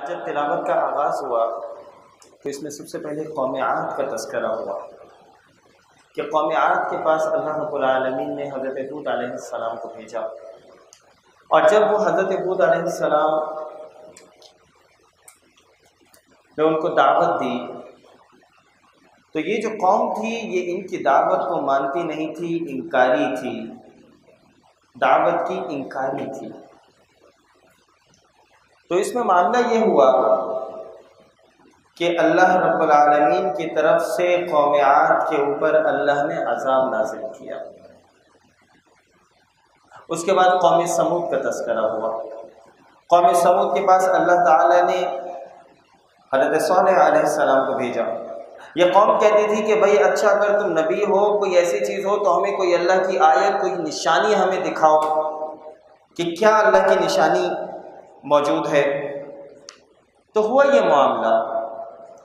جب تلاوت کا آغاز ہوا تو اس میں سب سے پہلے قوم عاد کا تذکرہ ہوا کہ قوم عاد کے پاس اللہ رب العالمین نے حضرت ہود علیہ السلام کو بھیجا، اور جب وہ حضرت ہود علیہ السلام نے ان کو دعوت دی تو یہ جو قوم تھی یہ ان کی دعوت کو مانتی نہیں تھی، انکاری تھی، دعوت کی انکاری تھی۔ تو اس میں معاملہ یہ ہوا کہ اللہ رب العالمین کی طرف سے قوم عاد کے اوپر اللہ نے عذاب نازل کیا۔ اس کے بعد قوم سمود کا تذکرہ ہوا۔ قوم سمود کے پاس اللہ تعالی نے حضرت صالح علیہ السلام کو بھیجا۔ یہ قوم کہتی تھی کہ بھائی اچھا اگر تم نبی ہو، کوئی ایسی چیز ہو تو ہمیں کوئی اللہ کی آیت، کوئی نشانی ہمیں دکھاؤ کہ کیا اللہ کی نشانی موجود ہے۔ تو ہوا یہ معاملہ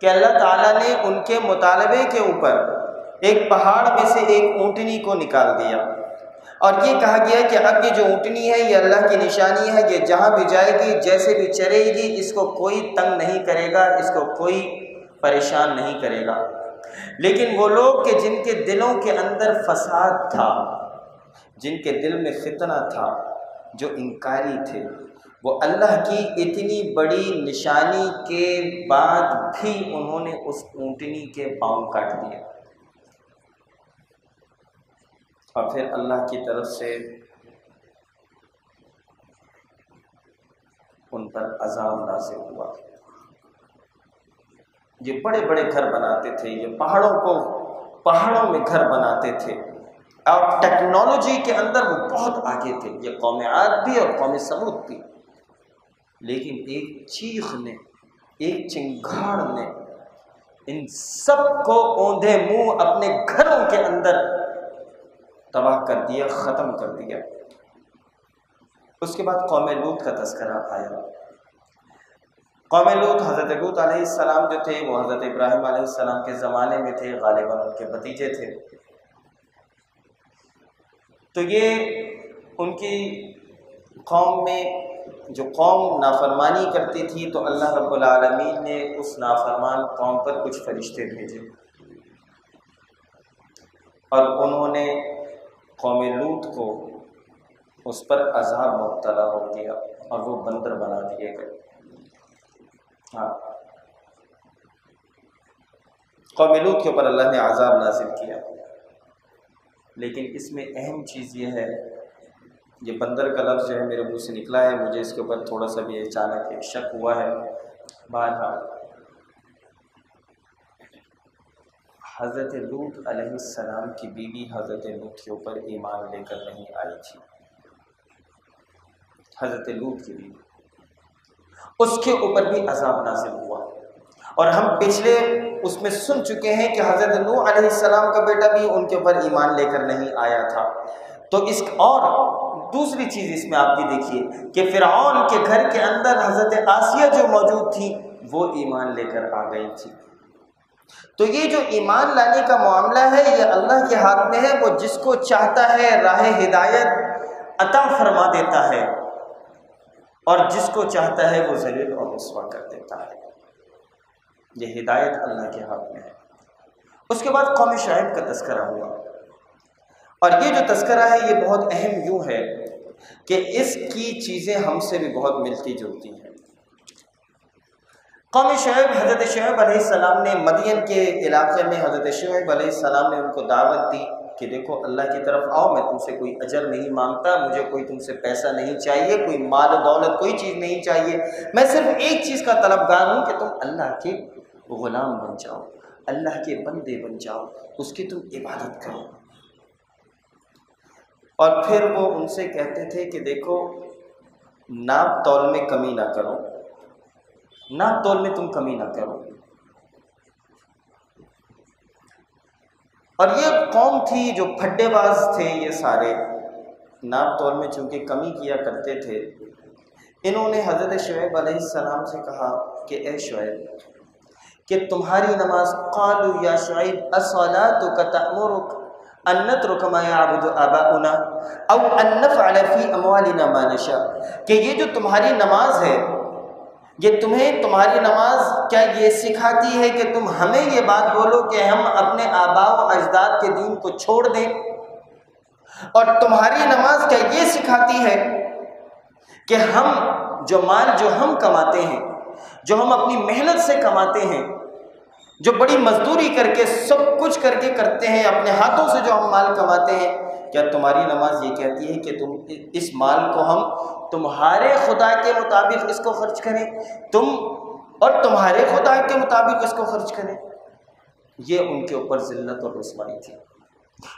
کہ اللہ تعالیٰ نے ان کے مطالبے کے اوپر ایک پہاڑ میں سے ایک اونٹنی کو نکال دیا، اور یہ کہا گیا کہ اب یہ جو اونٹنی ہے یہ اللہ کی نشانی ہے، یہ جہاں بھی جائے گی، جیسے بھی چرے گی، اس کو کوئی تنگ نہیں کرے گا، اس کو کوئی پریشان نہیں کرے گا۔ لیکن وہ لوگ کہ جن کے دلوں کے اندر فساد تھا، جن کے دل میں فتنہ تھا، جو انکاری تھے، وہ اللہ کی اتنی بڑی نشانی کے بعد بھی انہوں نے اس اونٹنی کے پاؤں کاٹ دیے، اور پھر اللہ کی طرف سے ان پر عذاب نازل ہوا۔ یہ بڑے بڑے گھر بناتے تھے، یہ پہاڑوں میں گھر بناتے تھے، اور ٹیکنالوجی کے اندر وہ بہت آگے تھے، یہ قوم عاد بھی اور قوم سمود بھی۔ لیکن ایک چیخ نے، ایک چنگھاڑ نے ان سب کو اوندھے منہ اپنے گھروں کے اندر تباہ کر دیا، ختم کر دیا۔ اس کے بعد قوم لوط کا تذکرہ آیا۔ قوم لوط، حضرت لوط علیہ السلام جو تھے وہ حضرت ابراہیم علیہ السلام کے زمانے میں تھے، غالباً ان کے بھتیجے تھے۔ تو یہ ان کی قوم میں جو قوم نافرمانی کرتی تھی، تو اللہ رب العالمین نے اس نافرمان قوم پر کچھ فرشتے بھیجے، اور انہوں نے قوم لوط کو اس پر عذاب مبتلا ہو گیا، اور وہ بندر بنا دیے گئے۔ قوم لوط کے اوپر اللہ نے عذاب نازل کیا۔ لیکن اس میں اہم چیز یہ ہے، یہ بندر کا لفظ جو ہے میرے منہ سے نکلا ہے، مجھے اس کے اوپر تھوڑا سا بھی اچانک ایک شک ہوا ہے۔ بہرحال حضرت لوط علیہ السلام کی بیوی حضرت لوط کے اوپر ایمان لے کر نہیں آئی تھی۔ حضرت لوط کی بیوی، اس کے اوپر بھی عذاب نازل ہوا، اور ہم پچھلے اس میں سن چکے ہیں کہ حضرت نوح علیہ السلام کا بیٹا بھی ان کے اوپر ایمان لے کر نہیں آیا تھا۔ تو اور دوسری چیز اس میں آپ یہ دیکھیے کہ فرعون کے گھر کے اندر حضرت آسیہ جو موجود تھی وہ ایمان لے کر آ گئی تھی۔ تو یہ جو ایمان لانے کا معاملہ ہے یہ اللہ کے ہاتھ میں ہے، وہ جس کو چاہتا ہے راہ ہدایت عطا فرما دیتا ہے، اور جس کو چاہتا ہے وہ ذلیل اور رسوا کر دیتا ہے۔ یہ ہدایت اللہ کے ہاتھ میں ہے۔ اس کے بعد قوم شعیب کا تذکرہ ہوا، اور یہ جو تذکرہ ہے یہ بہت اہم یوں ہے کہ اس کی چیزیں ہم سے بھی بہت ملتی جلتی ہیں۔ قوم شعیب، حضرت شعیب علیہ السلام نے مدین کے علاقے میں حضرت شعیب علیہ السلام نے ان کو دعوت دی کہ دیکھو اللہ کی طرف آؤ، میں تم سے کوئی اجر نہیں مانگتا، مجھے کوئی تم سے پیسہ نہیں چاہیے، کوئی مال و دولت کوئی چیز نہیں چاہیے، میں صرف ایک چیز کا طلبگار ہوں کہ تم اللہ کے غلام بن جاؤ، اللہ کے بندے بن جاؤ، اس کی تم عبادت کرو۔ اور پھر وہ ان سے کہتے تھے کہ دیکھو ناپ تول میں کمی نہ کرو، ناپ تول میں تم کمی نہ کرو۔ اور یہ قوم تھی جو پھڈے باز تھے، یہ سارے ناپ تول میں چونکہ کمی کیا کرتے تھے۔ انہوں نے حضرت شعیب علیہ السلام سے کہا کہ اے شعیب، کہ تمہاری نماز، قالوا یا شعیب الصلاۃ تأمرک ان نترک ما یعبد آباؤنا او ان نفعل فی اموالنا ما نشاء، کہ یہ جو تمہاری نماز ہے یہ تمہیں تمہاری نماز کیا یہ سکھاتی ہے کہ تم ہمیں یہ بات بولو کہ ہم اپنے آباء و اجداد کے دین کو چھوڑ دیں؟ اور تمہاری نماز کیا یہ سکھاتی ہے کہ ہم جو مال جو ہم کماتے ہیں، جو ہم اپنی محنت سے کماتے ہیں، جو بڑی مزدوری کر کے سب کچھ کر کے کرتے ہیں، اپنے ہاتھوں سے جو ہم مال کماتے ہیں، کیا تمہاری نماز یہ کہتی ہے کہ تم اس مال کو ہم تمہارے خدا کے مطابق اس کو خرچ کریں، تم اور تمہارے خدا کے مطابق اس کو خرچ کریں؟ یہ ان کے اوپر ذلت اور رسوائی تھی۔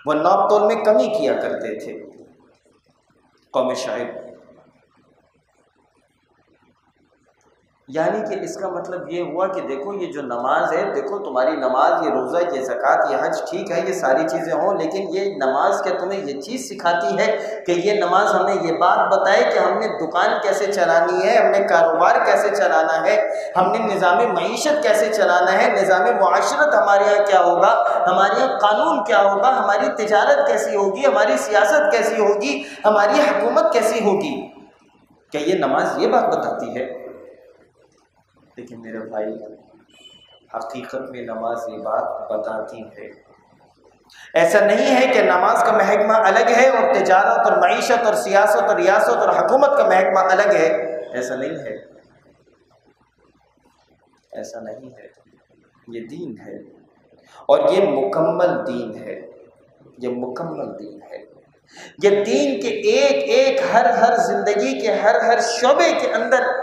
وہ ناپ تول میں کمی کیا کرتے تھے۔ قوم شعیب، یعنی کہ اس کا مطلب یہ ہوا کہ دیکھو یہ جو نماز ہے، دیکھو تمہاری نماز، یہ روزہ، یہ زکوٰۃ، یہ حج، ٹھیک ہے یہ ساری چیزیں ہوں، لیکن یہ نماز کیا تمہیں یہ چیز سکھاتی ہے کہ یہ نماز ہمیں یہ بات بتائے کہ ہم نے دکان کیسے چلانی ہے، ہم نے کاروبار کیسے چلانا ہے، ہم نے نظام معیشت کیسے چلانا ہے، نظام معاشرت ہمارے یہاں کیا ہوگا، ہمارے یہاں قانون کیا ہوگا، ہماری تجارت کیسی ہوگی، ہماری سیاست کیسی ہوگی، ہماری حکومت کیسی ہوگی؟ کیا یہ نماز یہ بات بتاتی ہے؟ لیکن میرے بھائی، حقیقت میں نماز یہ بات بتاتی ہے۔ ایسا نہیں ہے کہ نماز کا محکمہ الگ ہے اور تجارت اور معیشت اور سیاست اور ریاست اور حکومت کا محکمہ الگ ہے، ایسا نہیں ہے، ایسا نہیں ہے۔ یہ دین ہے اور یہ مکمل دین ہے، یہ مکمل دین ہے۔ یہ دین کے ایک ایک ہر زندگی کے ہر شعبے کے اندر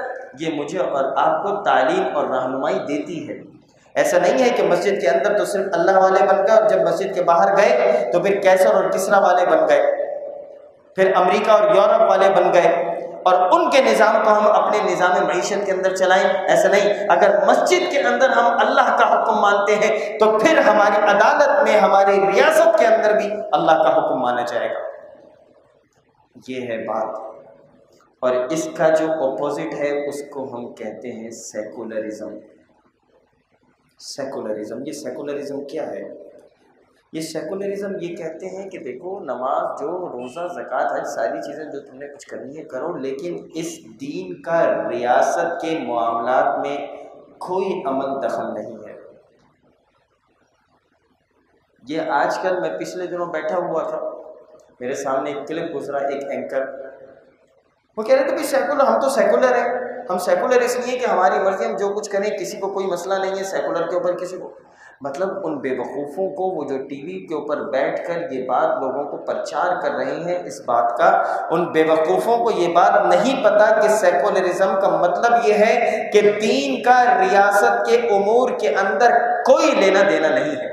یہ مجھے اور آپ کو تعلیم اور رہنمائی دیتی ہے۔ ایسا نہیں ہے کہ مسجد کے اندر تو صرف اللہ والے بن گئے اور جب مسجد کے باہر گئے تو پھر کیسر اور کسرا والے بن گئے، پھر امریکہ اور یورپ والے بن گئے اور ان کے نظام کو ہم اپنے نظام معیشت کے اندر چلائیں۔ ایسا نہیں، اگر مسجد کے اندر ہم اللہ کا حکم مانتے ہیں تو پھر ہماری عدالت میں، ہماری ریاست کے اندر بھی اللہ کا حکم مانا جائے گا۔ یہ ہے بات، اور اس کا جو اپوزٹ ہے اس کو ہم کہتے ہیں سیکولرزم۔ سیکولرزم، یہ سیکولرزم کیا ہے؟ یہ سیکولرزم یہ کہتے ہیں کہ دیکھو نماز، جو روزہ، زکوٰۃ، حج، ساری چیزیں جو تم نے کچھ کرنی ہے کرو، لیکن اس دین کا ریاست کے معاملات میں کوئی عمل دخل نہیں ہے۔ یہ آج کل، میں پچھلے دنوں بیٹھا ہوا تھا، میرے سامنے ایک کلپ گزرا، ایک اینکر وہ کہہ رہے تھے سیکولر، ہم تو سیکولر ہیں، ہم سیکولر اس لیے کہ ہماری مرضی، ہم جو کچھ کریں کسی کو کوئی مسئلہ نہیں ہے، سیکولر کے اوپر کسی کو۔ مطلب ان بے وقوفوں کو، وہ جو ٹی وی کے اوپر بیٹھ کر یہ بات لوگوں کو پرچار کر رہی ہیں، اس بات کا ان بے وقوفوں کو یہ بات نہیں پتہ کہ سیکولرزم کا مطلب یہ ہے کہ دین کا ریاست کے امور کے اندر کوئی لینا دینا نہیں ہے۔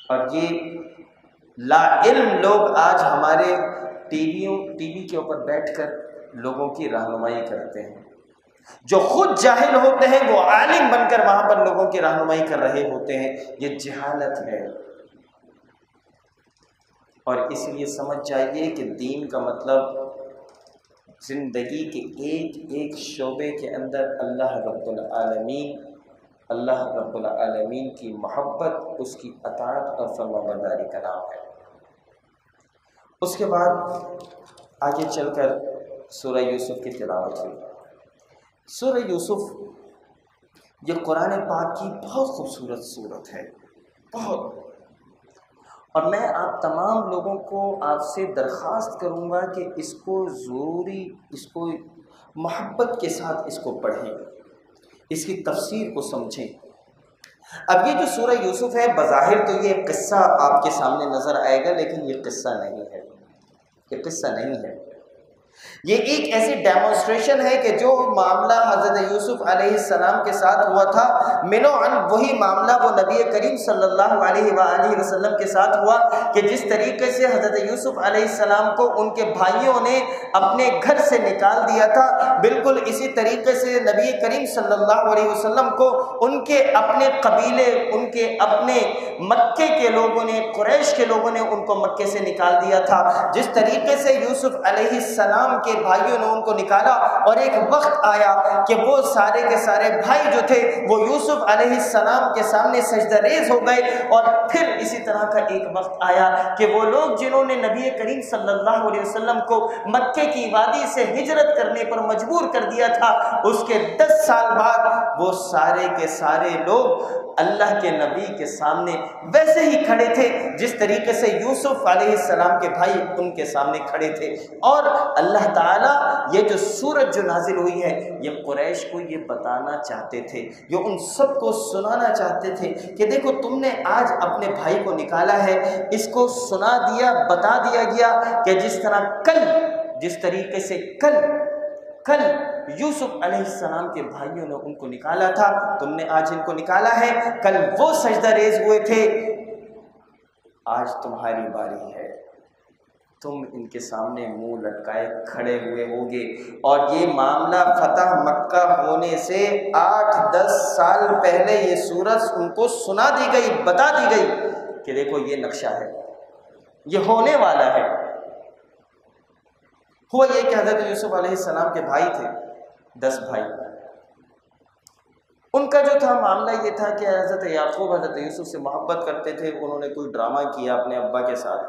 اور یہ لا علم لوگ آج ہمارے ٹی وی کے اوپر بیٹھ کر لوگوں کی رہنمائی کرتے ہیں، جو خود جاہل ہوتے ہیں وہ عالم بن کر وہاں پر لوگوں کی رہنمائی کر رہے ہوتے ہیں۔ یہ جہالت ہے، اور اس لیے سمجھ جائیے کہ دین کا مطلب زندگی کے ایک ایک شعبے کے اندر اللہ رب العالمین کی محبت، اس کی اطاعت اور فرمانبرداری کا نام ہے۔ اس کے بعد آگے چل کر سورہ یوسف کی تلاوت ہوئی۔ سورہ یوسف یہ قرآن پاک کی بہت خوبصورت صورت ہے، بہت، اور میں آپ تمام لوگوں کو آپ سے درخواست کروں گا کہ اس کو ضروری، اس کو محبت کے ساتھ اس کو پڑھیں، اس کی تفسیر کو سمجھیں۔ اب یہ جو سورہ یوسف ہے، بظاہر تو یہ قصہ آپ کے سامنے نظر آئے گا، لیکن یہ قصہ نہیں ہے، یہ قصہ نہیں ہے۔ یہ ایک ایسی ڈیمونسٹریشن ہے کہ جو معاملہ حضرت یوسف علیہ السلام کے ساتھ ہوا تھا، منو عن وہی معاملہ وہ نبی کریم صلی اللہ علیہ وآلہ وسلم کے ساتھ ہوا، کہ جس طریقے سے حضرت یوسف علیہ السلام کو ان کے بھائیوں نے اپنے گھر سے نکال دیا تھا، بالکل اسی طریقے سے نبی کریم صلی اللہ علیہ وسلم کو ان کے اپنے قبیلے، ان کے اپنے مکے کے لوگوں نے، قریش کے لوگوں نے ان کو مکے سے نکال دیا تھا، جس طریقے سے یوسف علیہ السلام کے بھائیوں نے ان کو نکالا، اور ایک وقت آیا کہ وہ سارے کے سارے بھائی جو تھے وہ یوسف علیہ السلام کے سامنے سجدہ ریز ہو گئے، اور پھر اسی طرح کا ایک وقت آیا کہ وہ لوگ جنہوں نے نبی کریم صلی اللہ علیہ وسلم کو مکے کی وادی سے ہجرت کرنے پر مجبور کر دیا تھا، اس کے 10 سال بعد وہ سارے کے سارے لوگ اللہ کے نبی کے سامنے ویسے ہی کھڑے تھے جس طریقے سے یوسف علیہ السلام کے بھائی ان کے سامنے کھڑے تھے۔ اور اللہ تعالیٰ یہ جو سورت جو نازل ہوئی ہے یہ قریش کو یہ بتانا چاہتے تھے، یہ ان سب کو سنانا چاہتے تھے کہ دیکھو تم نے آج اپنے بھائی کو نکالا ہے، اس کو سنا دیا، بتا دیا گیا کہ جس طرح جس طریقے سے کل یوسف علیہ السلام کے بھائیوں نے ان کو نکالا تھا، تم نے آج ان کو نکالا ہے، کل وہ سجدہ ریز ہوئے تھے، آج تمہاری باری ہے، تم ان کے سامنے منہ لٹکائے کھڑے ہوئے ہوگے۔ اور یہ معاملہ فتح مکہ ہونے سے 8-10 سال پہلے یہ سورت ان کو سنا دی گئی، بتا دی گئی کہ دیکھو یہ نقشہ ہے، یہ ہونے والا ہے۔ ہوا یہ کہ حضرت یوسف علیہ السلام کے بھائی تھے، 10 بھائی، ان کا جو تھا معاملہ یہ تھا کہ حضرت یعقوب حضرت یوسف سے محبت کرتے تھے، انہوں نے کوئی ڈرامہ کیا اپنے ابا کے ساتھ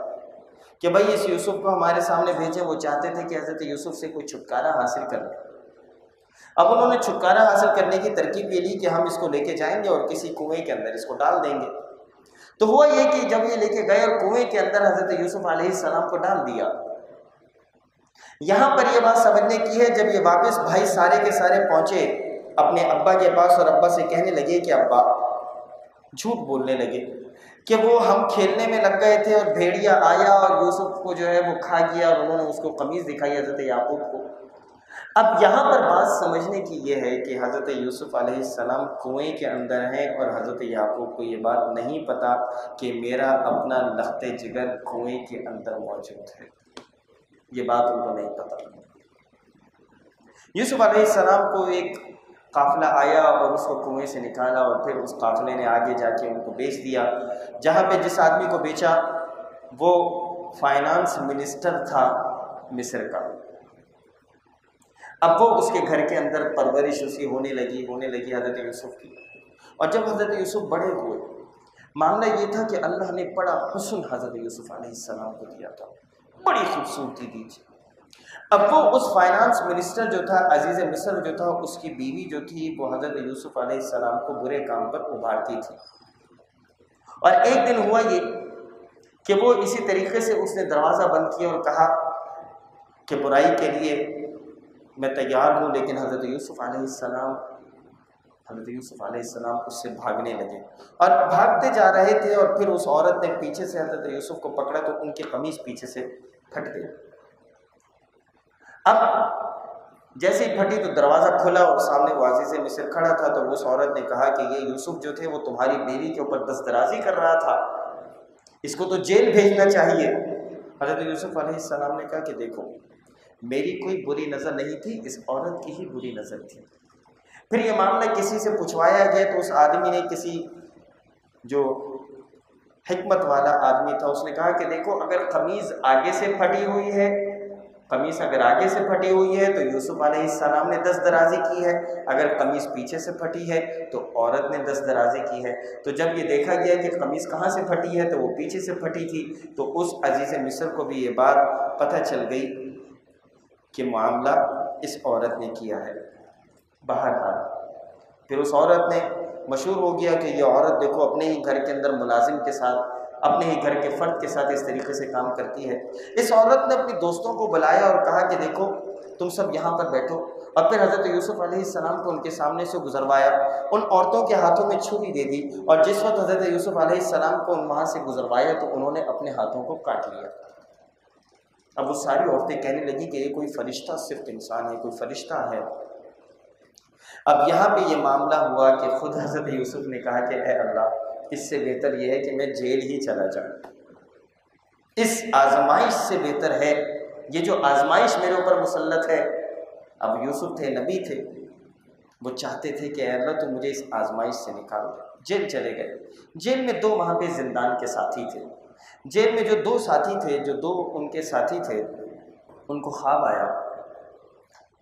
کہ بھائی اس یوسف کو ہمارے سامنے بھیجیں، وہ چاہتے تھے کہ حضرت یوسف سے کوئی چھٹکارا حاصل کر لیں۔ اب انہوں نے چھٹکارا حاصل کرنے کی ترکیب یہ لی کہ ہم اس کو لے کے جائیں گے اور کسی کنویں کے اندر اس کو ڈال دیں گے۔ تو ہوا یہ کہ جب یہ لے کے گئے اور کنویں کے اندر حضرت یوسف علیہ السلام کو ڈال دیا، یہاں پر یہ بات سمجھنے کی ہے، جب یہ واپس بھائی سارے کے سارے پہنچے اپنے ابا کے پاس اور ابا سے کہنے لگے کہ ابا، جھوٹ بولنے لگے کہ وہ ہم کھیلنے میں لگ گئے تھے اور بھیڑیا آیا اور یوسف کو جو ہے وہ کھا گیا، اور انہوں نے اس کو قمیض دکھائی حضرت یعقوب کو۔ اب یہاں پر بات سمجھنے کی یہ ہے کہ حضرت یوسف علیہ السلام کنویں کے اندر ہیں اور حضرت یعقوب کو یہ بات نہیں پتا کہ میرا اپنا لخت جگر کنویں کے اندر موجود ہے، یہ بات ان کو نہیں پتا۔ یوسف علیہ السلام کو ایک قافلہ آیا اور اس کو کنویں سے نکالا، اور پھر اس قافلے نے آگے جا کے ان کو بیچ دیا۔ جہاں پہ جس آدمی کو بیچا وہ فائنانس منسٹر تھا مصر کا۔ اب وہ اس کے گھر کے اندر پرورش اسی ہونے لگی حضرت یوسف کی۔ اور جب حضرت یوسف بڑے ہوئے، معاملہ یہ تھا کہ اللہ نے بڑا حسن حضرت یوسف علیہ السلام کو دیا تھا، بڑی خوبصورتی دی تھی۔ اب وہ اس فائنانس منسٹر جو تھا، عزیز مصر جو تھا، اس کی بیوی جو تھی وہ حضرت یوسف علیہ السلام کو برے کام پر ابھارتی تھی۔ اور ایک دن ہوا یہ کہ وہ اسی طریقے سے اس نے دروازہ بند کیا اور کہا کہ برائی کے لیے میں تیار ہوں، لیکن حضرت یوسف علیہ السلام اس سے بھاگنے لگے اور بھاگتے جا رہے تھے، اور پھر اس عورت نے پیچھے سے حضرت یوسف کو پکڑا تو ان کی قمیض پیچھے سے پھٹ گئی۔ اب جیسے ہی پھٹی تو دروازہ کھلا اور سامنے وہ عزیز مصر کھڑا تھا، تو اس عورت نے کہا کہ یہ یوسف جو تھے وہ تمہاری بیوی کے اوپر دستدرازی کر رہا تھا، اس کو تو جیل بھیجنا چاہیے۔ حضرت یوسف علیہ السلام نے کہا کہ دیکھو میری کوئی بری نظر نہیں تھی، اس عورت کی ہی بری نظر تھی۔ پھر یہ معاملہ کسی سے پوچھوایا گیا تو اس آدمی نے، کسی جو حکمت والا آدمی تھا، اس نے کہا کہ دیکھو اگر قمیض آگے سے پھٹی ہوئی ہے، قمیض اگر آگے سے پھٹی ہوئی ہے تو یوسف علیہ السلام نے دست درازی کی ہے، اگر قمیض پیچھے سے پھٹی ہے تو عورت نے دست درازی کی ہے۔ تو جب یہ دیکھا گیا کہ قمیض کہاں سے پھٹی ہے تو وہ پیچھے سے پھٹی تھی، تو اس عزیز مصر کو بھی یہ بات پتہ چل گئی کہ معاملہ اس عورت نے کیا ہے۔ بہرحال پھر اس عورت نے، مشہور ہو گیا کہ یہ عورت دیکھو اپنے ہی گھر کے اندر ملازم کے ساتھ، اپنے ہی گھر کے فرد کے ساتھ اس طریقے سے کام کرتی ہے۔ اس عورت نے اپنی دوستوں کو بلایا اور کہا کہ دیکھو تم سب یہاں پر بیٹھو، اور پھر حضرت یوسف علیہ السلام کو ان کے سامنے سے گزروایا، ان عورتوں کے ہاتھوں میں چھری دے دی، اور جس وقت حضرت یوسف علیہ السلام کو وہاں سے گزروایا تو انہوں نے اپنے ہاتھوں کو کاٹ لیا۔ اب وہ ساری عورتیں کہنے لگی کہ یہ کوئی فرشتہ صرف انسان ہے، کوئی فرشتہ ہے۔ اب یہاں پہ یہ معاملہ ہوا کہ خود حضرت یوسف نے کہا کہ اے اللہ، اس سے بہتر یہ ہے کہ میں جیل ہی چلا جاؤں، اس آزمائش سے بہتر ہے، یہ جو آزمائش میرے اوپر مسلط ہے۔ اب یوسف تھے، نبی تھے، وہ چاہتے تھے کہ اے اللہ تو مجھے اس آزمائش سے نکال دے۔ جیل چلے گئے۔ جیل میں 2 وہاں پہ زندان کے ساتھی تھے۔ جیل میں جو 2 ساتھی تھے، جو 2 ان کے ساتھی تھے، ان کو خواب آیا۔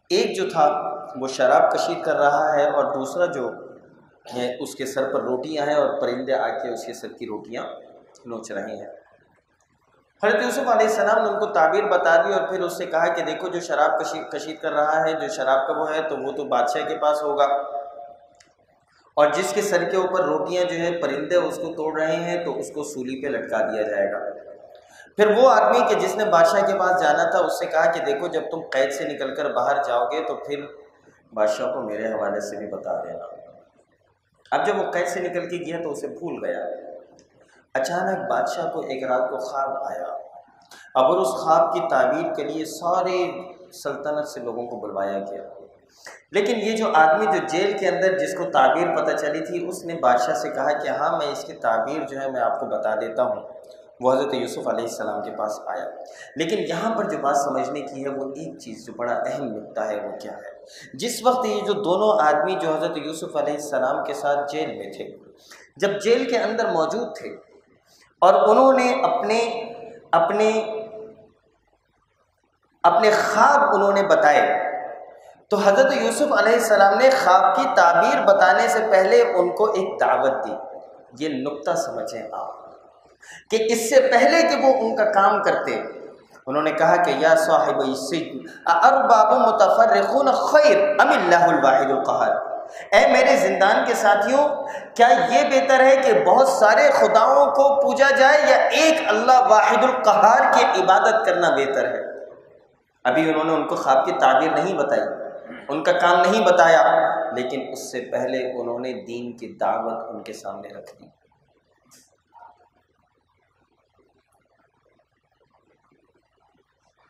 ایک جو تھا وہ شراب کشید کر رہا ہے، اور دوسرا جو ہے اس کے سر پر روٹیاں ہیں اور پرندے آ کے اس کے سر کی روٹیاں نوچ رہے ہیں۔ حضرت یوسف علیہ السلام نے ان کو تعبیر بتا دی اور پھر اس سے کہا کہ دیکھو جو شراب کشید کر رہا ہے، جو شراب کا وہ ہے، تو وہ تو بادشاہ کے پاس ہوگا، اور جس کے سر کے اوپر روٹیاں جو ہے پرندے اس کو توڑ رہے ہیں تو اس کو سولی پہ لٹکا دیا جائے گا۔ پھر وہ آدمی کہ جس نے بادشاہ کے پاس جانا تھا اس سے کہا کہ دیکھو جب تم قید سے نکل کر باہر جاؤ گے تو پھر بادشاہ کو میرے حوالے سے بھی بتا دینا۔ اب جب وہ قید سے نکل کے گیا تو اسے بھول گیا۔ اچانک بادشاہ کو ایک رات کو خواب آیا، اب اس خواب کی تعبیر کے لیے سارے سلطنت سے لوگوں کو بلوایا گیا، لیکن یہ جو آدمی جو جیل کے اندر جس کو تعبیر پتہ چلی تھی، اس نے بادشاہ سے کہا کہ ہاں میں اس کی تعبیر جو ہے میں آپ کو بتا دیتا ہوں۔ وہ حضرت یوسف علیہ السلام کے پاس آیا، لیکن یہاں پر جو بات سمجھنے کی ہے وہ ایک چیز جو بڑا اہم نکتہ ہے وہ کیا ہے؟ جس وقت یہ جو دونوں آدمی جو حضرت یوسف علیہ السلام کے ساتھ جیل میں تھے، جب جیل کے اندر موجود تھے اور انہوں نے اپنے خواب انہوں نے بتائے، تو حضرت یوسف علیہ السلام نے خواب کی تعبیر بتانے سے پہلے ان کو ایک دعوت دی۔ یہ نکتہ سمجھیں آپ کہ اس سے پہلے کہ وہ ان کا کام کرتے، انہوں نے کہا کہ یا صاحب السجن ارباب متفرقون خیر ام اللہ الواحد القہار، اے میرے زندان کے ساتھیوں، کیا یہ بہتر ہے کہ بہت سارے خداؤں کو پوجا جائے یا ایک اللہ واحد القہار کی عبادت کرنا بہتر ہے؟ ابھی انہوں نے ان کو خواب کی تعبیر نہیں بتائی، ان کا کام نہیں بتایا، لیکن اس سے پہلے انہوں نے دین کی دعوت ان کے سامنے رکھ دی۔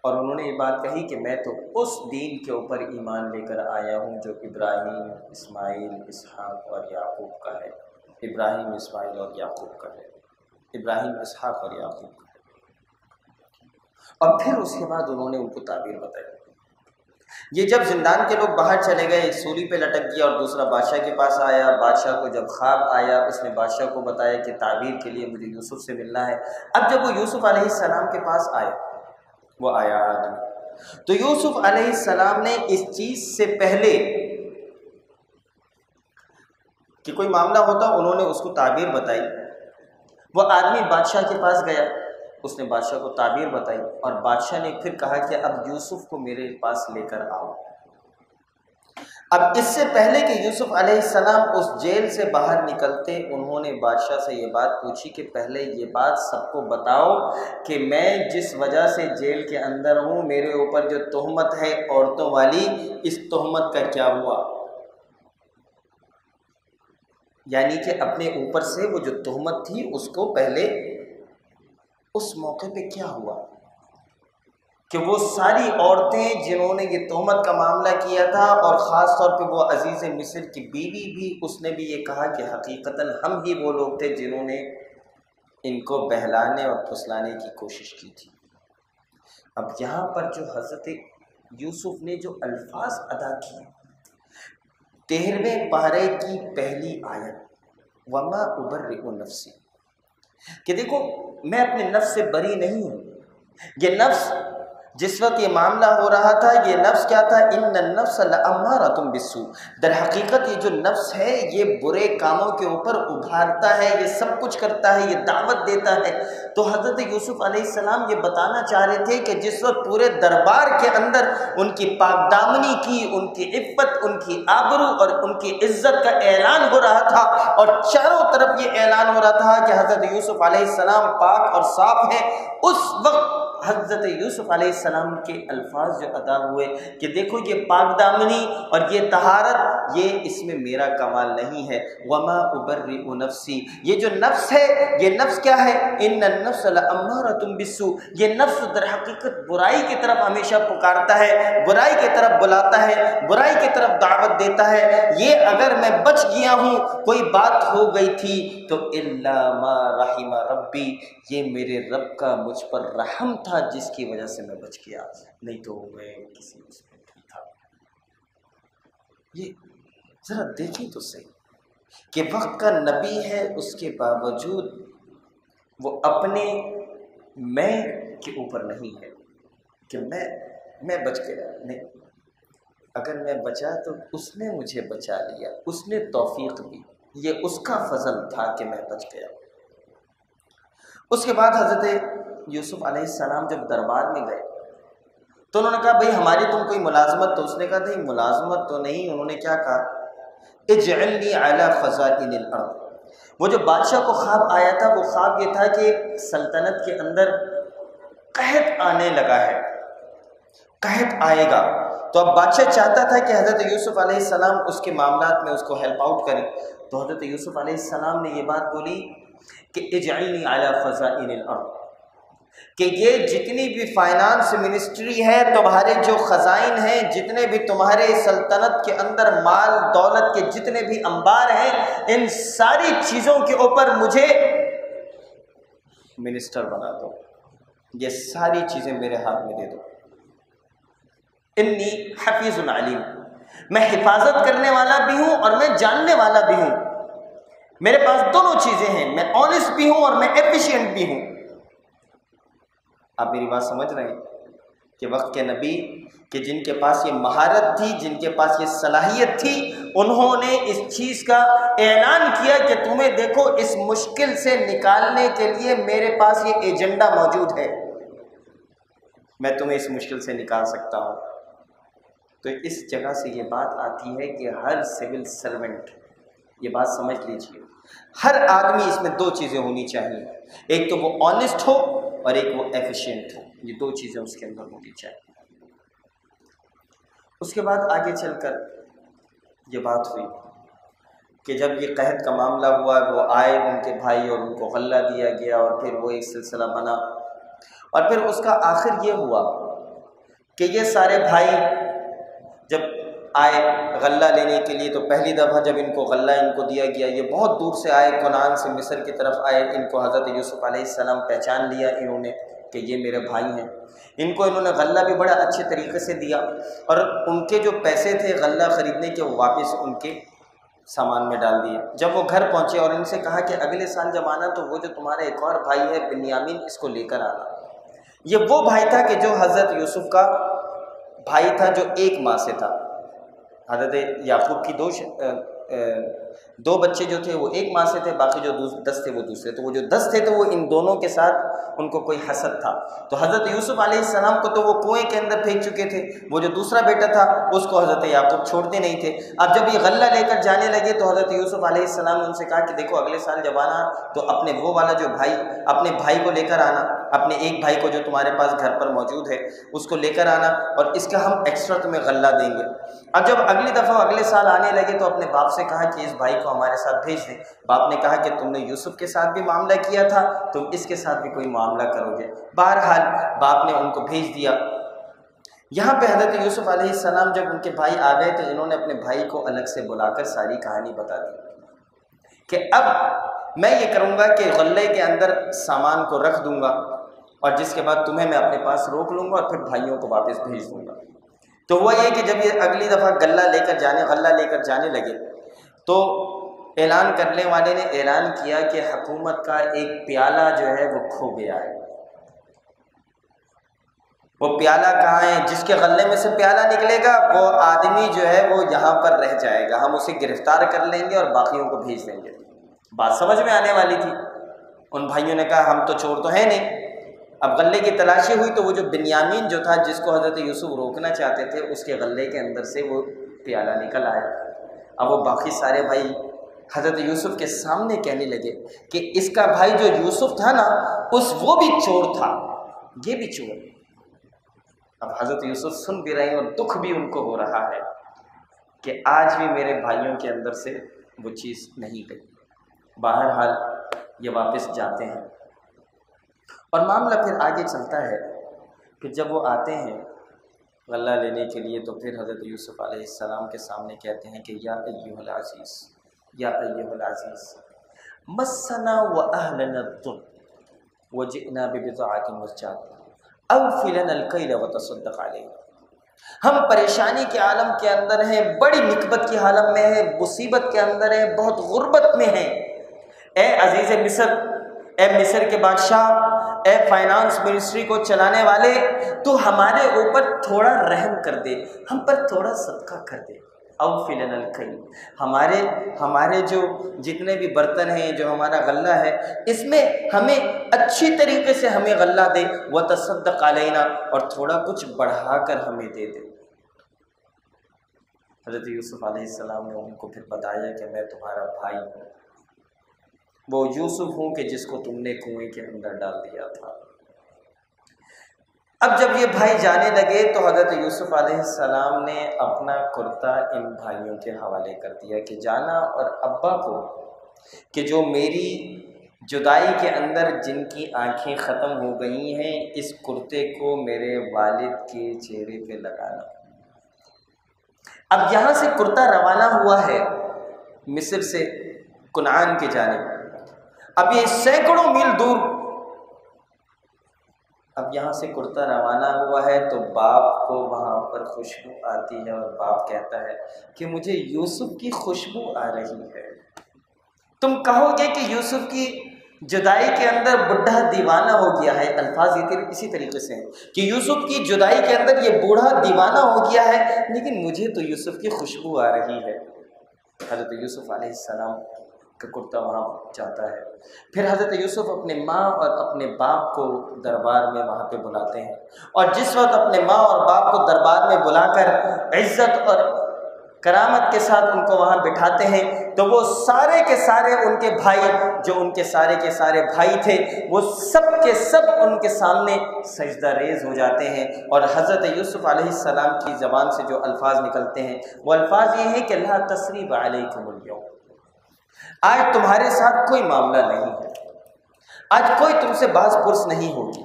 اور انہوں نے یہ بات کہی کہ میں تو اس دین کے اوپر ایمان لے کر آیا ہوں جو ابراہیم، اسماعیل، اسحاق اور یعقوب کا ہے۔ ابراہیم، اسماعیل اور یعقوب کا ہے۔ ابراہیم، اسحاق اور یعقوب کا ہے۔ اور پھر اس کے بعد انہوں نے ان کو تعبیر بتائی۔ یہ جب زندان کے لوگ باہر چلے گئے، ایک سولی پہ لٹک گیا اور دوسرا بادشاہ کے پاس آیا۔ بادشاہ کو جب خواب آیا اس نے بادشاہ کو بتایا کہ تعبیر کے لیے مجھے یوسف سے ملنا ہے۔ اب جب وہ یوسف علیہ السلام کے پاس آئے، وہ آیا آدمی، تو یوسف علیہ السلام نے اس چیز سے پہلے کہ کوئی معاملہ ہوتا انہوں نے اس کو تعبیر بتائی۔ وہ آدمی بادشاہ کے پاس گیا، اس نے بادشاہ کو تعبیر بتائی، اور بادشاہ نے پھر کہا کہ اب یوسف کو میرے پاس لے کر آؤ۔ اب اس سے پہلے کہ یوسف علیہ السلام اس جیل سے باہر نکلتے، انہوں نے بادشاہ سے یہ بات پوچھی کہ پہلے یہ بات سب کو بتاؤ کہ میں جس وجہ سے جیل کے اندر ہوں، میرے اوپر جو تہمت ہے عورتوں والی، اس تہمت کا کیا ہوا؟ یعنی کہ اپنے اوپر سے وہ جو تہمت تھی اس کو پہلے اس موقع پہ کیا ہوا کہ وہ ساری عورتیں جنہوں نے یہ تہمت کا معاملہ کیا تھا، اور خاص طور پہ وہ عزیز مصر کی بیوی بھی، اس نے بھی یہ کہا کہ حقیقتاً ہم ہی وہ لوگ تھے جنہوں نے ان کو بہلانے اور پھسلانے کی کوشش کی تھی۔ اب یہاں پر جو حضرت یوسف نے جو الفاظ ادا کیے، 13ویں پارے کی پہلی آیت، وَمَا أُبَرِّئُ نَفْسِي، کہ دیکھو میں اپنے نفس سے بری نہیں ہوں۔ یہ نفس جس وقت یہ معاملہ ہو رہا تھا، یہ نفس کیا تھا؟ ان النفس لأمارۃ بالسوء، در حقیقت یہ جو نفس ہے یہ برے کاموں کے اوپر ابھارتا ہے، یہ سب کچھ کرتا ہے، یہ دعوت دیتا ہے۔ تو حضرت یوسف علیہ السلام یہ بتانا چاہ رہے تھے کہ جس وقت پورے دربار کے اندر ان کی پاک دامنی کی، ان کی عفت، ان کی آبرو اور ان کی عزت کا اعلان ہو رہا تھا، اور چاروں طرف یہ اعلان ہو رہا تھا کہ حضرت یوسف علیہ السلام پاک اور صاف ہیں، اس وقت حضرت یوسف علیہ السلام کے الفاظ جو ادا ہوئے کہ دیکھو یہ پاک دامنی اور یہ طہارت، یہ اس میں میرا کمال نہیں ہے۔ وما ابرئ نفسی، یہ جو نفس ہے، یہ نفس کیا ہے؟ ان النفس لامارۃ بالسوء، یہ نفس در حقیقت برائی کی طرف ہمیشہ پکارتا ہے، برائی کی طرف بلاتا ہے، برائی کی طرف دعوت دیتا ہے۔ یہ اگر میں بچ گیا ہوں، کوئی بات ہو گئی تھی تو الا ما رحم ربی، یہ میرے رب کا مجھ پر رحم تھا جس کی وجہ سے میں بچ گیا، نہیں تو میں کسی اس میں نہیں تھا۔ یہ ذرا دیکھیں تو صحیح، کہ وقت کا نبی ہے، اس کے باوجود وہ اپنے میں کے اوپر نہیں ہے کہ میں بچ گیا، نہیں، اگر میں بچا تو اس نے مجھے بچا لیا، اس نے توفیق دی، یہ اس کا فضل تھا کہ میں بچ گیا۔ اس کے بعد حضرت یوسف علیہ السلام جب دربار میں گئے تو انہوں نے کہا بھئی ہماری تم کوئی ملازمت؟ تو اس نے کہا نہیں ملازمت تو نہیں۔ انہوں نے کیا کہا؟ اجعلنی علی خزائن الارض۔ وہ جو بادشاہ کو خواب آیا تھا، وہ خواب یہ تھا کہ سلطنت کے اندر قحط آنے لگا ہے، قحط آئے گا، تو اب بادشاہ چاہتا تھا کہ حضرت یوسف علیہ السلام اس کے معاملات میں اس کو ہیلپ آؤٹ کریں۔ تو حضرت یوسف علیہ السلام نے یہ بات بولی کہ اجعلنی علی خزائن الارض، کہ یہ جتنی بھی فائنانس منسٹری ہے، تمہارے جو خزائن ہیں، جتنے بھی تمہارے سلطنت کے اندر مال دولت کے جتنے بھی انبار ہیں، ان ساری چیزوں کے اوپر مجھے منسٹر بنا دو، یہ ساری چیزیں میرے ہاتھ میں دے دو۔ انی حفیظ علیم، میں حفاظت کرنے والا بھی ہوں اور میں جاننے والا بھی ہوں، میرے پاس دونوں چیزیں ہیں، میں آنیسٹ بھی ہوں اور میں ایفیشینٹ بھی ہوں۔ آپ میری بات سمجھ رہے ہیں کہ وقت کے نبی کہ جن کے پاس یہ مہارت تھی، جن کے پاس یہ صلاحیت تھی، انہوں نے اس چیز کا اعلان کیا کہ تمہیں دیکھو اس مشکل سے نکالنے کے لیے میرے پاس یہ ایجنڈا موجود ہے، میں تمہیں اس مشکل سے نکال سکتا ہوں۔ تو اس جگہ سے یہ بات آتی ہے کہ ہر سول سرونٹ، یہ بات سمجھ لیجیے، ہر آدمی اس میں دو چیزیں ہونی چاہیے، ایک تو وہ آنیسٹ ہو اور ایک وہ ایفیشینٹ ہو، یہ دو چیزیں اس کے اندر ہونی چاہیے۔ اس کے بعد آگے چل کر یہ بات ہوئی کہ جب یہ قحط کا معاملہ ہوا، وہ آئے ان کے بھائی اور ان کو غلہ دیا گیا، اور پھر وہ ایک سلسلہ بنا، اور پھر اس کا آخر یہ ہوا کہ یہ سارے بھائی جب آئے غلہ لینے کے لیے، تو پہلی دفعہ جب ان کو غلہ ان کو دیا گیا، یہ بہت دور سے آئے، کنعان سے مصر کی طرف آئے، ان کو حضرت یوسف علیہ السلام پہچان لیا انہوں نے کہ یہ میرے بھائی ہیں، ان کو انہوں نے غلہ بھی بڑا اچھے طریقے سے دیا، اور ان کے جو پیسے تھے غلہ خریدنے کے وہ واپس ان کے سامان میں ڈال دیے۔ جب وہ گھر پہنچے اور ان سے کہا کہ اگلے سال جب آنا تو وہ جو تمہارا ایک اور بھائی ہے بنیامین، اس کو لے کر آنا۔ یہ وہ بھائی تھا کہ جو حضرت یوسف کا بھائی تھا، جو ایک ماں سے تھا۔ حضرت یعقوب کی دو بچے جو تھے وہ ایک ماں سے تھے، باقی جو 10 تھے وہ دوسرے، تو وہ جو 10 تھے تو وہ ان دونوں کے ساتھ ان کو کوئی حسد تھا، تو حضرت یوسف علیہ السلام کو تو وہ کنویں کے اندر پھینک چکے تھے، وہ جو دوسرا بیٹا تھا اس کو حضرت یعقوب چھوڑتے نہیں تھے۔ اب جب یہ غلہ لے کر جانے لگے تو حضرت یوسف علیہ السلام نے ان سے کہا کہ دیکھو اگلے سال جب آنا تو اپنے وہ والا جو بھائی، اپنے بھائی کو لے کر آنا، اپنے ایک بھائی کو جو تمہارے پاس گھر پر موجود ہے اس کو لے کر آنا، اور اس کا ہم ایکسٹرا تمہیں غلہ دیں گے۔ اب جب اگلی دفعہ اگلے سال آنے لگے تو اپنے باپ سے کہا کہ اس بھائی کو ہمارے ساتھ بھیج دیں۔ باپ نے کہا کہ تم نے یوسف کے ساتھ بھی معاملہ کیا تھا، تم اس کے ساتھ بھی کوئی معاملہ کرو گے۔ بہرحال باپ نے ان کو بھیج دیا۔ یہاں پہ حضرت یوسف علیہ السلام جب ان کے بھائی آ گئے تو انہوں نے اپنے بھائی کو الگ سے بلا کر ساری کہانی بتا دی کہ اب میں یہ کروں گا کہ غلے کے اندر سامان کو رکھ دوں گا، اور جس کے بعد تمہیں میں اپنے پاس روک لوں گا اور پھر بھائیوں کو واپس بھیج دوں گا۔ تو وہ یہ کہ جب یہ اگلی دفعہ غلہ لے کر جانے لگے تو اعلان کرنے والے نے اعلان کیا کہ حکومت کا ایک پیالہ جو ہے وہ کھو گیا ہے۔ وہ پیالہ کہاں ہے؟ جس کے غلے میں سے پیالہ نکلے گا وہ آدمی جو ہے وہ یہاں پر رہ جائے گا، ہم اسے گرفتار کر لیں گے اور باقیوں کو بھیج دیں گے۔ بات سمجھ میں آنے والی تھی۔ ان بھائیوں نے کہا ہم تو چور تو ہیں نہیں۔ اب غلے کی تلاشی ہوئی تو وہ جو بنیامین جو تھا جس کو حضرت یوسف روکنا چاہتے تھے، اس کے غلے کے اندر سے وہ پیالہ نکل آیا۔ اب وہ باقی سارے بھائی حضرت یوسف کے سامنے کہنے لگے کہ اس کا بھائی جو یوسف تھا نا، وہ بھی چور تھا، یہ بھی چور۔ اب حضرت یوسف سن بھی رہے ہیں اور دکھ بھی ان کو ہو رہا ہے کہ آج بھی میرے بھائیوں کے اندر سے وہ چیز نہیں گئی۔ بہرحال یہ واپس جاتے ہیں اور معاملہ پھر آگے چلتا ہے کہ جب وہ آتے ہیں غلہ لینے کے لیے تو پھر حضرت یوسف علیہ السلام کے سامنے کہتے ہیں کہ یا ایھا العزیز، یا ایھا العزیز مسنا واہلنا الضر وجئنا ببضاعۃ مزجاۃ اوف لنا الکیل وتصدق علینا۔ ہم پریشانی کے عالم کے اندر ہیں، بڑی نکبت کے عالم میں ہیں، مصیبت کے اندر ہیں، بہت غربت میں ہیں۔ اے عزیز مصر، اے مصر کے بادشاہ، اے فائنانس منسٹری کو چلانے والے، تو ہمارے اوپر تھوڑا رحم کر دے، ہم پر تھوڑا صدقہ کر دے۔ اوفی لنا الکیل، ہمارے جو جتنے بھی برتن ہیں، جو ہمارا غلہ ہے، اس میں ہمیں اچھی طریقے سے ہمیں غلہ دے، وتصدق علینا، اور تھوڑا کچھ بڑھا کر ہمیں دے دے۔ حضرت یوسف علیہ السلام نے ان کو پھر بتایا کہ میں تمہارا بھائی ہوں، وہ یوسف ہوں کہ جس کو تم نے کنویں کے اندر ڈال دیا تھا۔ اب جب یہ بھائی جانے لگے تو حضرت یوسف علیہ السلام نے اپنا کرتا ان بھائیوں کے حوالے کر دیا کہ جانا اور ابا کو کہ جو میری جدائی کے اندر جن کی آنکھیں ختم ہو گئی ہیں، اس کرتے کو میرے والد کے چہرے پہ لگانا۔ اب یہاں سے کرتا روانہ ہوا ہے مصر سے کنعان کی جانب، اب یہ سینکڑوں میل دور، اب یہاں سے کرتا روانہ ہوا ہے تو باپ کو وہاں پر خوشبو آتی ہے اور باپ کہتا ہے کہ مجھے یوسف کی خوشبو آ رہی ہے۔ تم کہو گے کہ یوسف کی جدائی کے اندر بڈھا دیوانہ ہو گیا ہے، الفاظ اسی طریقے سے ہیں کہ یوسف کی جدائی کے اندر یہ بوڑھا دیوانہ ہو گیا ہے، لیکن مجھے تو یوسف کی خوشبو آ رہی ہے۔ حضرت یوسف علیہ السلام کا کرتا وہاں جاتا ہے، پھر حضرت یوسف اپنے ماں اور اپنے باپ کو دربار میں وہاں پہ بلاتے ہیں، اور جس وقت اپنے ماں اور باپ کو دربار میں بلا کر عزت اور کرامت کے ساتھ ان کو وہاں بٹھاتے ہیں، تو وہ سارے کے سارے ان کے بھائی، جو ان کے سارے بھائی تھے، وہ سب کے سب ان کے سامنے سجدہ ریز ہو جاتے ہیں، اور حضرت یوسف علیہ السلام کی زبان سے جو الفاظ نکلتے ہیں وہ الفاظ یہ ہیں کہ لا تثریب علیکم الیوم، آج تمہارے ساتھ کوئی معاملہ نہیں ہے، آج کوئی تم سے باز پرس نہیں ہوگی،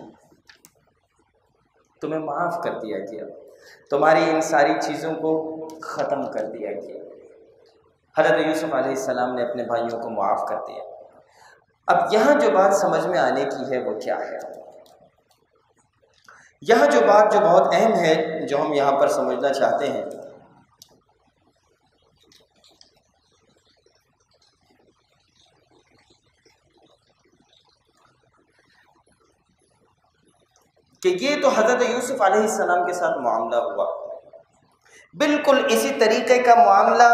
تمہیں معاف کر دیا گیا، تمہاری ان ساری چیزوں کو ختم کر دیا گیا۔ حضرت یوسف علیہ السلام نے اپنے بھائیوں کو معاف کر دیا۔ اب یہاں جو بات سمجھ میں آنے کی ہے وہ کیا ہے؟ یہاں جو بات جو بہت اہم ہے، جو ہم یہاں پر سمجھنا چاہتے ہیں کہ یہ تو حضرت یوسف علیہ السلام کے ساتھ معاملہ ہوا، بالکل اسی طریقے کا معاملہ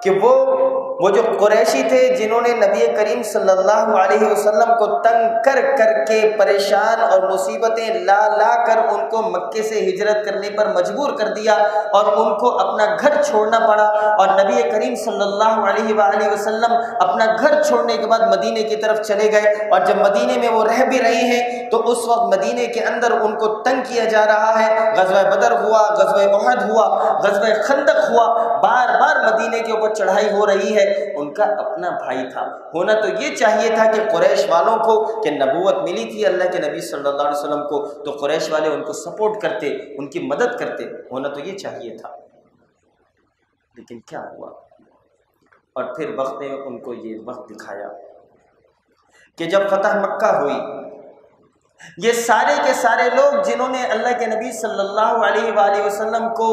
کہ وہ جو قریشی تھے جنہوں نے نبی کریم صلی اللہ علیہ وسلم کو تنگ کر کر کے پریشان اور مصیبتیں لا کر ان کو مکے سے ہجرت کرنے پر مجبور کر دیا، اور ان کو اپنا گھر چھوڑنا پڑا، اور نبی کریم صلی اللہ علیہ وآلہ وسلم اپنا گھر چھوڑنے کے بعد مدینے کی طرف چلے گئے، اور جب مدینے میں وہ رہ بھی رہے ہیں تو اس وقت مدینے کے اندر ان کو تنگ کیا جا رہا ہے۔ غزوہ بدر ہوا، غزوہ احد ہوا، غزوہ خندق ہوا، بار بار مدینے کے اوپر چڑھائی ہو رہی ہے۔ ان کا اپنا بھائی تھا، ہونا تو یہ چاہیے تھا کہ قریش والوں کو کہ نبوت ملی تھی اللہ کے نبی صلی اللہ علیہ وسلم کو، تو قریش والے ان کو سپورٹ کرتے، ان کی مدد کرتے، ہونا تو یہ چاہیے تھا، لیکن کیا ہوا؟ اور پھر وقت نے ان کو یہ وقت دکھایا کہ جب فتح مکہ ہوئی، یہ سارے کے سارے لوگ جنہوں نے اللہ کے نبی صلی اللہ علیہ وآلہ وسلم کو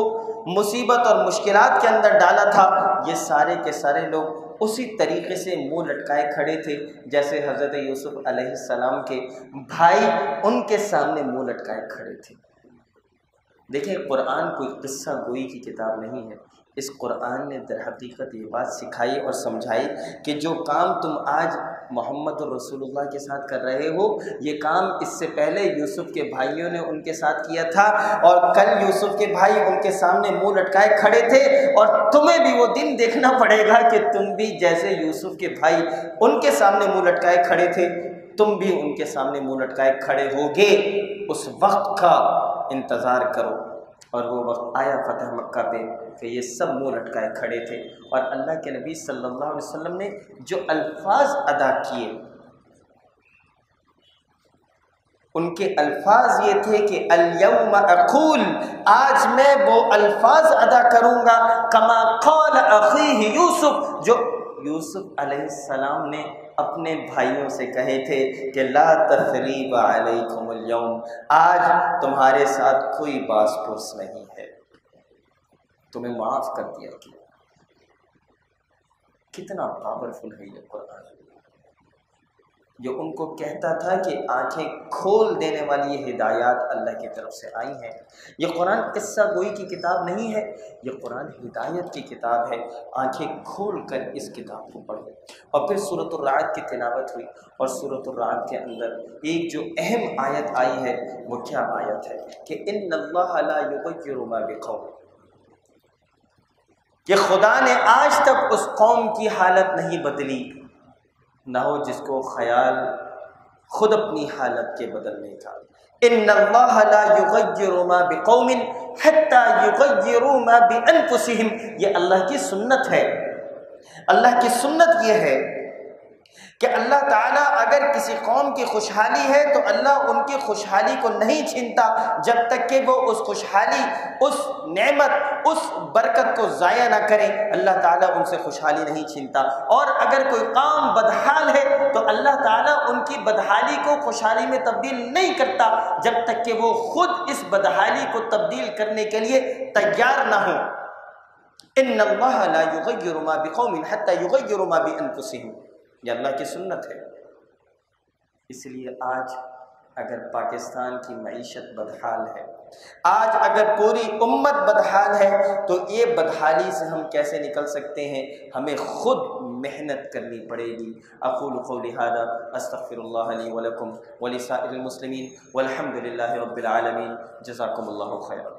مصیبت اور مشکلات کے اندر ڈالا تھا، یہ سارے کے سارے لوگ اسی طریقے سے منہ لٹکائے کھڑے تھے جیسے حضرت یوسف علیہ السلام کے بھائی ان کے سامنے منہ لٹکائے کھڑے تھے۔ دیکھیں، قرآن کوئی قصہ گوئی کی کتاب نہیں ہے، اس قرآن نے در حقیقت یہ بات سکھائی اور سمجھائی کہ جو کام تم آج محمد الرسول اللہ کے ساتھ کر رہے ہو، یہ کام اس سے پہلے یوسف کے بھائیوں نے ان کے ساتھ کیا تھا، اور کل یوسف کے بھائی ان کے سامنے منہ لٹکائے کھڑے تھے، اور تمہیں بھی وہ دن دیکھنا پڑے گا کہ تم بھی جیسے یوسف کے بھائی ان کے سامنے منہ لٹکائے کھڑے تھے، تم بھی ان کے سامنے منہ لٹکائے کھڑے ہوگے۔ اس وقت کا انتظار کرو۔ اور وہ وقت آیا فتح مکہ پہ کہ یہ سب منہ لٹکائے کھڑے تھے، اور اللہ کے نبی صلی اللہ علیہ وسلم نے جو الفاظ ادا کیے، ان کے الفاظ یہ تھے کہ الیوم اقول، آج میں وہ الفاظ ادا کروں گا کما قال اخیہ یوسف، جو یوسف علیہ السلام نے اپنے بھائیوں سے کہے تھے کہ لا تثریب علیکم اليوم، آج تمہارے ساتھ کوئی باز پرس نہیں ہے۔ تمہیں معاف کر دیا گیا۔ کتنا پاورفل ہے یہ قرآن، جو ان کو کہتا تھا کہ آنکھیں کھول دینے والی یہ ہدایات اللہ کی طرف سے آئی ہیں۔ یہ قرآن قصہ گوئی کی کتاب نہیں ہے، یہ قرآن ہدایت کی کتاب ہے۔ آنکھیں کھول کر اس کتاب کو پڑھو۔ اور پھر سورۃ الرعد کی تلاوت ہوئی، اور سورۃ الرعد کے اندر ایک جو اہم آیت آئی ہے وہ کیا آیت ہے کہ ان اللہ لا یغیر ما بقوم، کہ خدا نے آج تک اس قوم کی حالت نہیں بدلی، نہ ہو جس کو خیال خود اپنی حالت کے بدلنے کا۔ ان اللہ لا یغیر ما بقوم حتی یغیروا ما بانفسہم، یہ اللہ کی سنت ہے۔ اللہ کی سنت یہ ہے کہ اللہ تعالیٰ اگر کسی قوم کی خوشحالی ہے تو اللہ ان کی خوشحالی کو نہیں چھینتا جب تک کہ وہ اس خوشحالی، اس نعمت، اس برکت کو ضائع نہ کریں۔ اللہ تعالیٰ ان سے خوشحالی نہیں چھینتا، اور اگر کوئی قوم بدحال ہے تو اللہ تعالیٰ ان کی بدحالی کو خوشحالی میں تبدیل نہیں کرتا جب تک کہ وہ خود اس بدحالی کو تبدیل کرنے کے لیے تیار نہ ہوں۔ ان اللہ لا یغیر ما بقوم حتی یغیروا ما بانفسہم، یہ اللہ کی سنت ہے۔ اس لیے آج اگر پاکستان کی معیشت بدحال ہے، آج اگر پوری امت بدحال ہے، تو یہ بدحالی سے ہم کیسے نکل سکتے ہیں؟ ہمیں خود محنت کرنی پڑے گی۔ اقول قولی ھذا استغفر اللہ لی ولکم ولسائر المسلمین والحمد للہ رب العالمین، جزاکم اللہ خیرا۔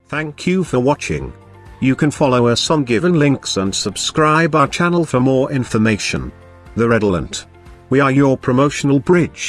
Thank you for watching. You can follow us on given links and subscribe our channel for more information. The Redolent. We are your promotional bridge.